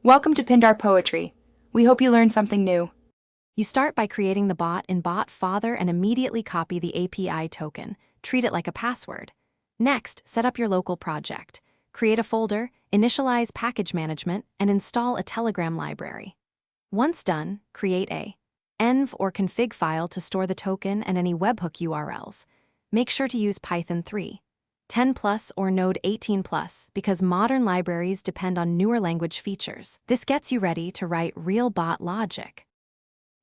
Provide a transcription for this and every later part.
Welcome to Pindar Poetry. We hope you learned something new. You start by creating the bot in Bot Father and immediately copy the API token. Treat it like a password. Next, set up your local project. Create a folder, initialize package management, and install a Telegram library. Once done, create a env or config file to store the token and any webhook URLs. Make sure to use Python 3, 10 plus or Node 18 plus because modern libraries depend on newer language features. This gets you ready to write real bot logic.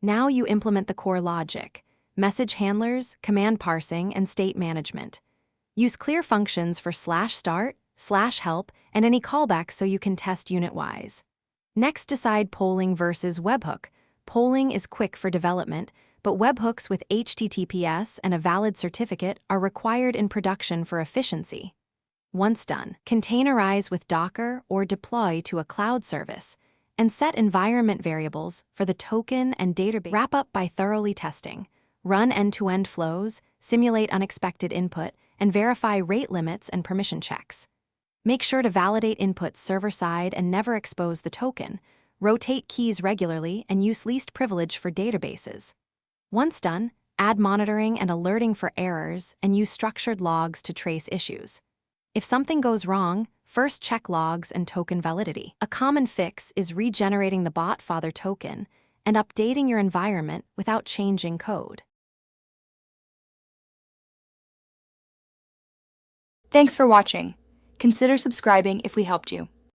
Now you implement the core logic: message handlers, command parsing, and state management. Use clear functions for /start, /help, and any callbacks so you can test unit-wise. Next, decide polling versus webhook. Polling is quick for development, but webhooks with HTTPS and a valid certificate are required in production for efficiency. Once done, containerize with Docker or deploy to a cloud service, and set environment variables for the token and database. Wrap up by thoroughly testing. Run end-to-end flows, simulate unexpected input, and verify rate limits and permission checks. Make sure to validate inputs server-side and never expose the token. Rotate keys regularly and use least privilege for databases. Once done, add monitoring and alerting for errors and use structured logs to trace issues. If something goes wrong, first check logs and token validity. A common fix is regenerating the bot father token and updating your environment without changing code. Thanks for watching. Consider subscribing if we helped you.